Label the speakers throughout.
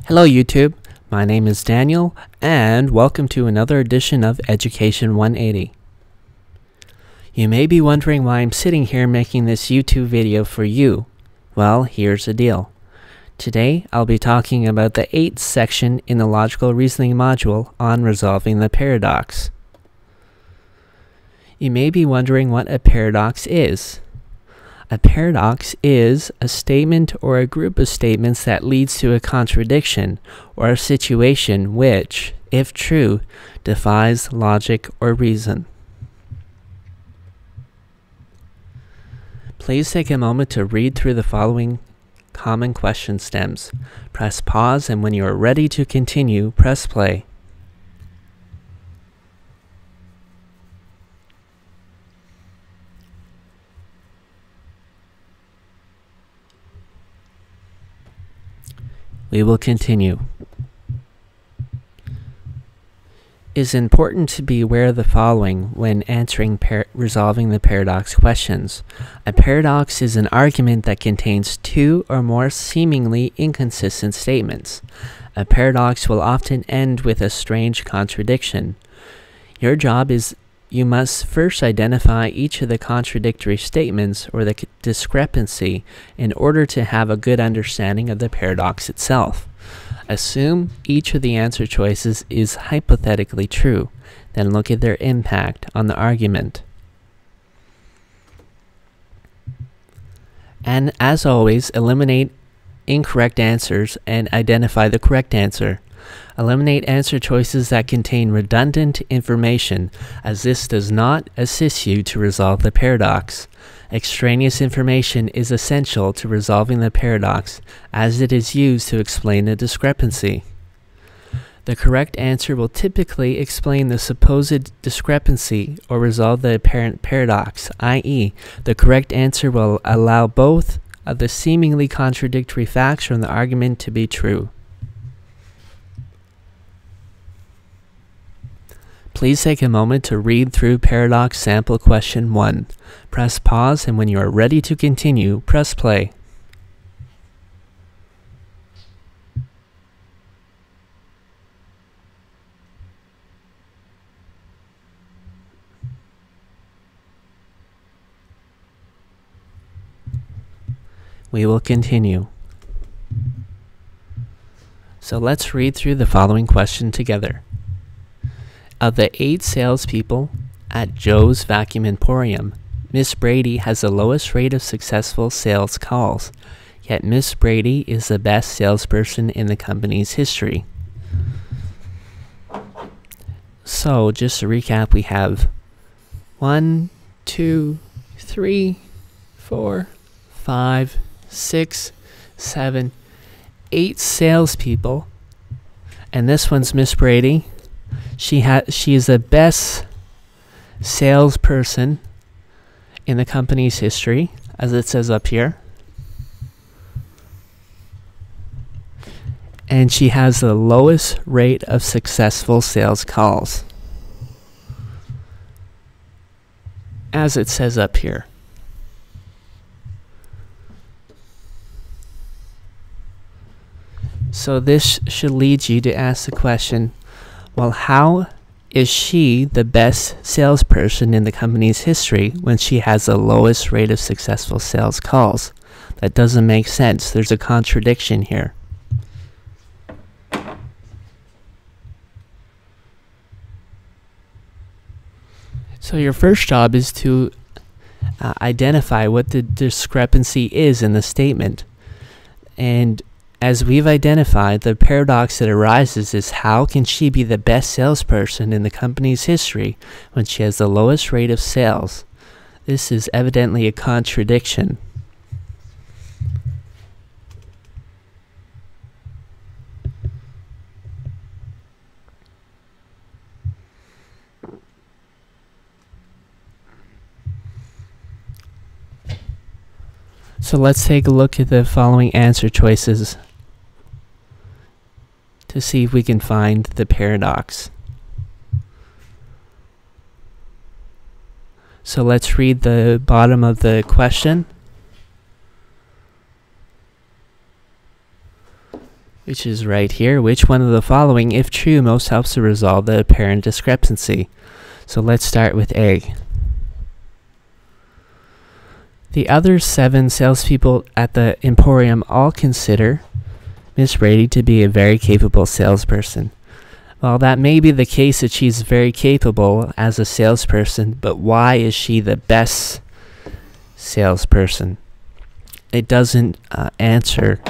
Speaker 1: Hello YouTube, my name is Daniel and welcome to another edition of Education 180. You may be wondering why I'm sitting here making this YouTube video for you. Well, here's the deal. Today I'll be talking about the 8th section in the logical reasoning module on resolving the paradox. You may be wondering what a paradox is. A paradox is a statement or a group of statements that leads to a contradiction or a situation which, if true, defies logic or reason. Please take a moment to read through the following common question stems. Press pause, and when you are ready to continue, press play. We will continue. It is important to be aware of the following when answering resolving the paradox questions. A paradox is an argument that contains two or more seemingly inconsistent statements. A paradox will often end with a strange contradiction. Your job is you must first identify each of the contradictory statements or the discrepancy in order to have a good understanding of the paradox itself. Assume each of the answer choices is hypothetically true, then look at their impact on the argument. And as always, eliminate incorrect answers and identify the correct answer. Eliminate answer choices that contain redundant information, as this does not assist you to resolve the paradox. Extraneous information is essential to resolving the paradox, as it is used to explain the discrepancy. The correct answer will typically explain the supposed discrepancy or resolve the apparent paradox, i.e., the correct answer will allow both of the seemingly contradictory facts from the argument to be true. Please take a moment to read through Paradox Sample Question 1. Press pause, and when you are ready to continue, press play. We will continue. So let's read through the following question together. Of the 8 salespeople at Joe's Vacuum Emporium, Miss Brady has the lowest rate of successful sales calls, yet Miss Brady is the best salesperson in the company's history. So, just to recap, we have 1, 2, 3, 4, 5, 6, 7, 8 salespeople, and this one's Miss Brady. She is the best salesperson in the company's history, as it says up here. And she has the lowest rate of successful sales calls, as it says up here. So this should lead you to ask the question, well, how is she the best salesperson in the company's history when she has the lowest rate of successful sales calls? That doesn't make sense. There's a contradiction here. So your first job is to identify what the discrepancy is in the statement. And as we've identified, the paradox that arises is, how can she be the best salesperson in the company's history when she has the lowest rate of sales? This is evidently a contradiction. So let's take a look at the following answer choices to see if we can find the paradox. So let's read the bottom of the question. which is right here. Which one of the following, if true, most helps to resolve the apparent discrepancy? So let's start with A. The other 7 salespeople at the Emporium all consider Miss Brady to be a very capable salesperson. Well, that may be the case that she's very capable as a salesperson, but why is she the best salesperson? It doesn't answer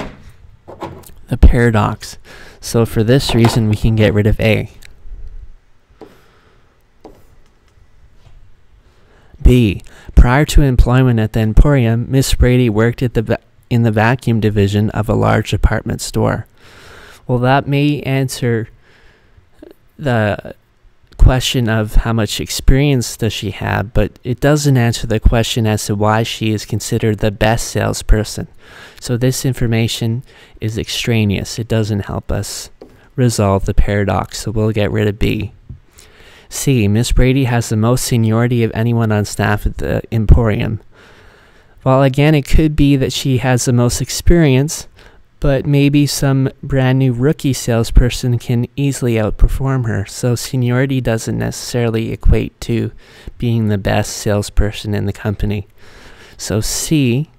Speaker 1: the paradox. So for this reason, we can get rid of A. B. Prior to employment at the Emporium, Miss Brady worked at in the vacuum division of a large department store. Well, that may answer the question of how much experience does she have, but it doesn't answer the question as to why she is considered the best salesperson. So this information is extraneous. It doesn't help us resolve the paradox, so we'll get rid of B. C. Miss Brady has the most seniority of anyone on staff at the Emporium. Well, again, it could be that she has the most experience, but maybe some brand new rookie salesperson can easily outperform her. So seniority doesn't necessarily equate to being the best salesperson in the company. So C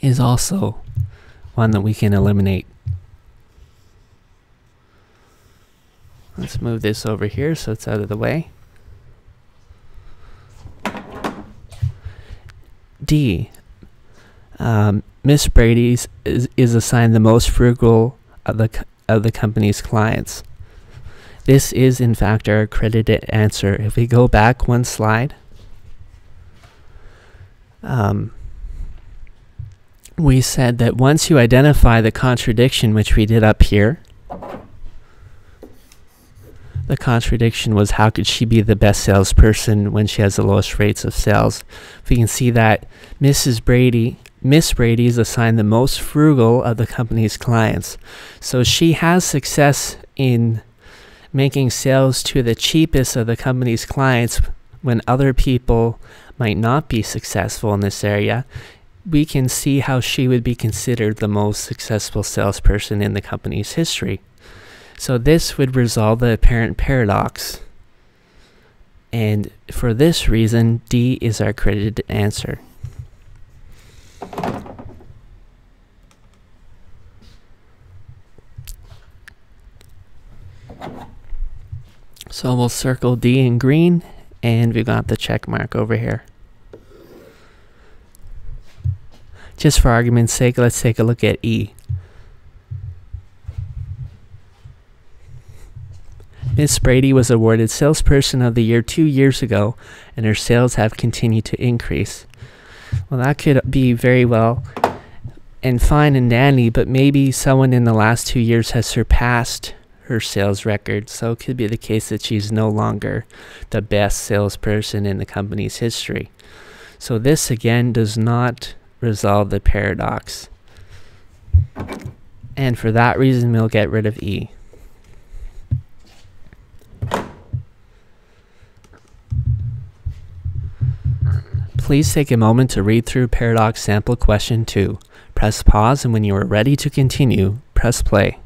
Speaker 1: is also one that we can eliminate. Let's move this over here so it's out of the way. D. Miss Brady is assigned the most frugal of the company's clients. This is in fact our accredited answer. If we go back one slide, we said that once you identify the contradiction, which we did up here, the contradiction was how could she be the best salesperson when she has the lowest rates of sales. We can see that Miss Brady is assigned the most frugal of the company's clients. So she has success in making sales to the cheapest of the company's clients when other people might not be successful in this area. We can see how she would be considered the most successful salesperson in the company's history. So this would resolve the apparent paradox. And for this reason, D is our credited answer. So we'll circle D in green, and we got the check mark over here. Just for argument's sake, let's take a look at E. Miss Brady was awarded Salesperson of the Year 2 years ago, and her sales have continued to increase. Well, that could be very well and fine and dandy, but maybe someone in the last 2 years has surpassed her sales record, so it could be the case that she's no longer the best salesperson in the company's history. So this again does not resolve the paradox. And for that reason, we'll get rid of E. Please take a moment to read through Paradox Sample Question 2. Press pause, and when you are ready to continue, press play.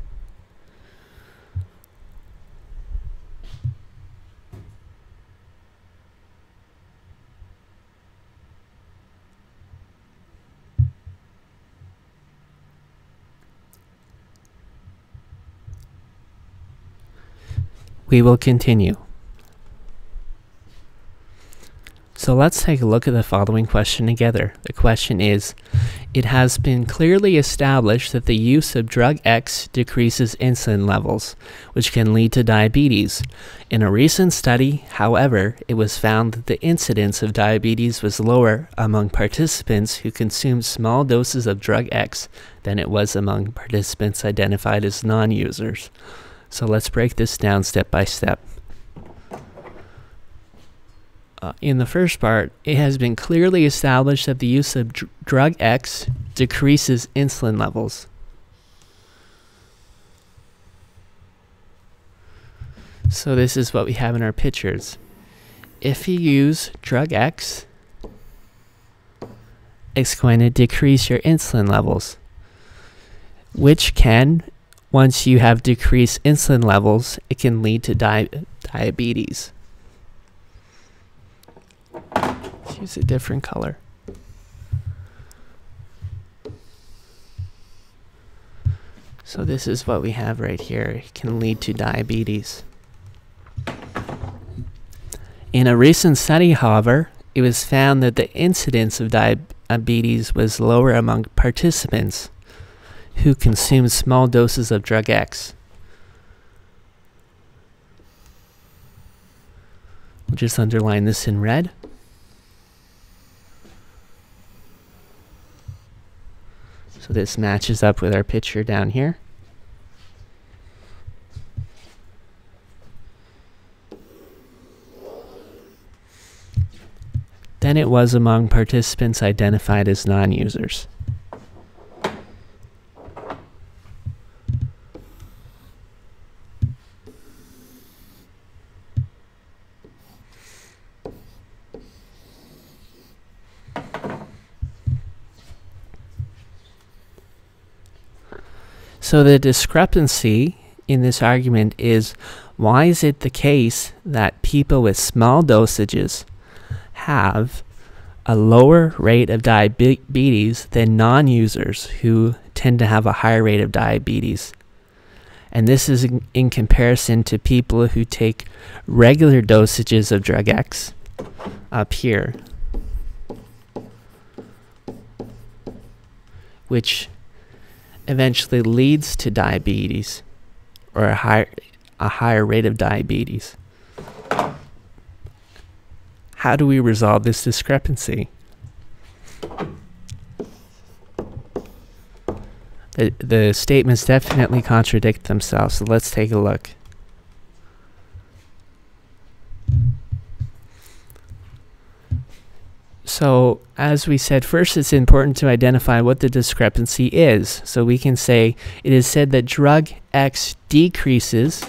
Speaker 1: We will continue. So let's take a look at the following question together. The question is, it has been clearly established that the use of drug X decreases insulin levels, which can lead to diabetes. In a recent study, however, it was found that the incidence of diabetes was lower among participants who consumed small doses of drug X than it was among participants identified as non-users. So let's break this down step by step. In the first part, it has been clearly established that the use of drug X decreases insulin levels. So this is what we have in our pictures. If you use drug X, it's going to decrease your insulin levels, which can once you have decreased insulin levels, it can lead to diabetes. Let's use a different color. So this is what we have right here. It can lead to diabetes. In a recent study, however, it was found that the incidence of diabetes was lower among participants who consumed small doses of drug X. We'll just underline this in red. So this matches up with our picture down here. Than it was among participants identified as non-users. So the discrepancy in this argument is, why is it the case that people with small dosages have a lower rate of diabetes than non-users who tend to have a higher rate of diabetes? And this is in comparison to people who take regular dosages of drug X up here, which eventually leads to diabetes, or a higher rate of diabetes. How do we resolve this discrepancy? The statements definitely contradict themselves, so let's take a look. So, as we said, first it's important to identify what the discrepancy is. So we can say it is said that drug X decreases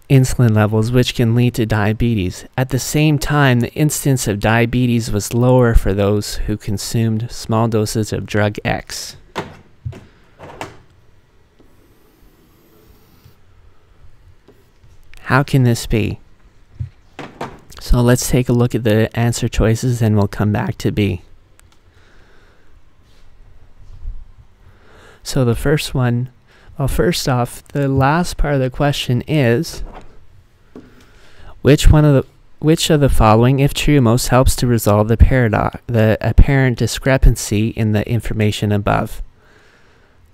Speaker 1: insulin levels, which can lead to diabetes. At the same time, the incidence of diabetes was lower for those who consumed small doses of drug X. How can this be? So let's take a look at the answer choices and we'll come back to B. So the first one, well, first off, the last part of the question is, which of the following, if true, most helps to resolve the apparent discrepancy in the information above?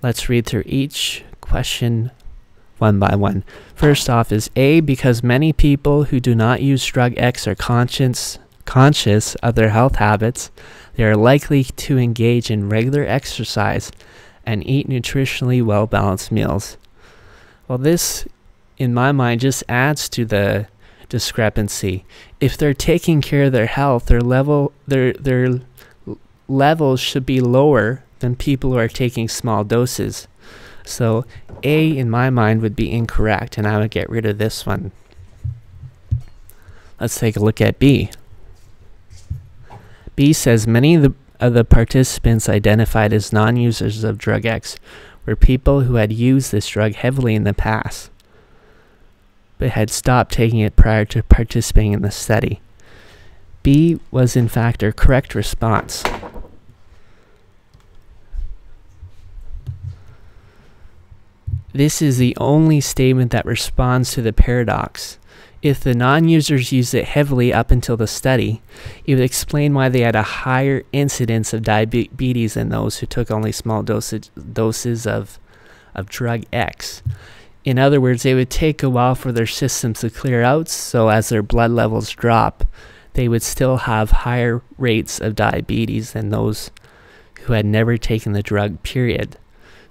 Speaker 1: Let's read through each question one by one. First off is A, because many people who do not use drug X are conscious of their health habits, they are likely to engage in regular exercise and eat nutritionally well-balanced meals. Well, this, in my mind, just adds to the discrepancy. If they're taking care of their health, their levels should be lower than people who are taking small doses. So A, in my mind, would be incorrect, and I would get rid of this one. Let's take a look at B. B says many of the participants identified as non-users of drug X were people who had used this drug heavily in the past, but had stopped taking it prior to participating in the study. B was in fact our correct response. This is the only statement that responds to the paradox. If the non-users used it heavily up until the study, it would explain why they had a higher incidence of diabetes than those who took only small doses of drug X. In other words, it would take a while for their systems to clear out, so as their blood levels drop, they would still have higher rates of diabetes than those who had never taken the drug, period.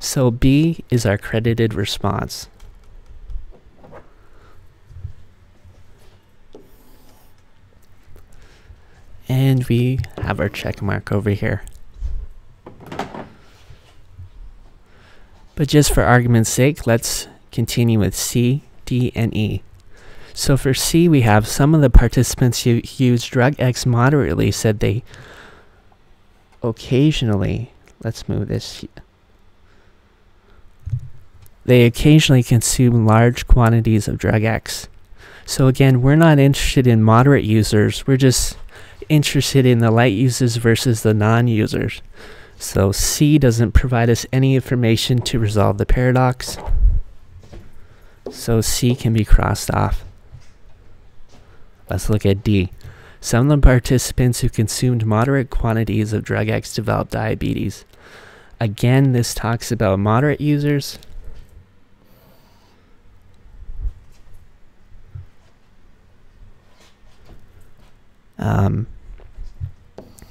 Speaker 1: So B is our credited response. And we have our check mark over here. But just for argument's sake, let's continue with C, D, and E. So for C, we have some of the participants who used drug X moderately said they occasionally, let's move this. they occasionally consume large quantities of drug X. So again, we're not interested in moderate users, we're just interested in the light users versus the non-users. So C doesn't provide us any information to resolve the paradox. So C can be crossed off. Let's look at D. Some of the participants who consumed moderate quantities of drug X developed diabetes. Again, this talks about moderate users.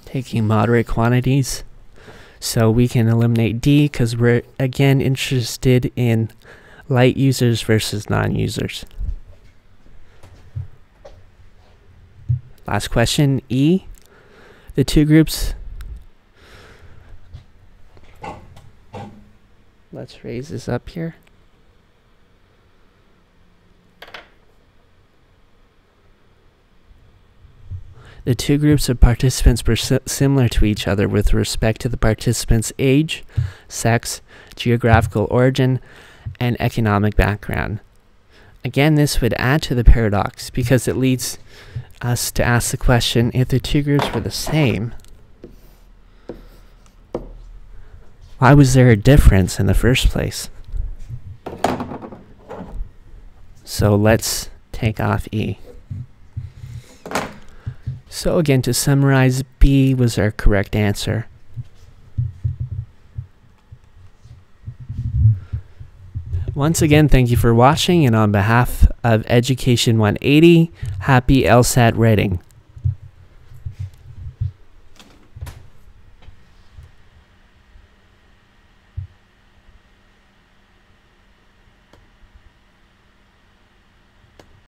Speaker 1: Taking moderate quantities. So we can eliminate D because we're again interested in light users versus non-users. Last question, E. The two groups. Let's raise this up here. The two groups of participants were similar to each other with respect to the participants' age, sex, geographical origin, and economic background. Again, this would add to the paradox because it leads us to ask the question, if the two groups were the same, why was there a difference in the first place? So let's take off E. So again, to summarize, B was our correct answer. Once again, thank you for watching, and on behalf of Education 180, happy LSAT writing.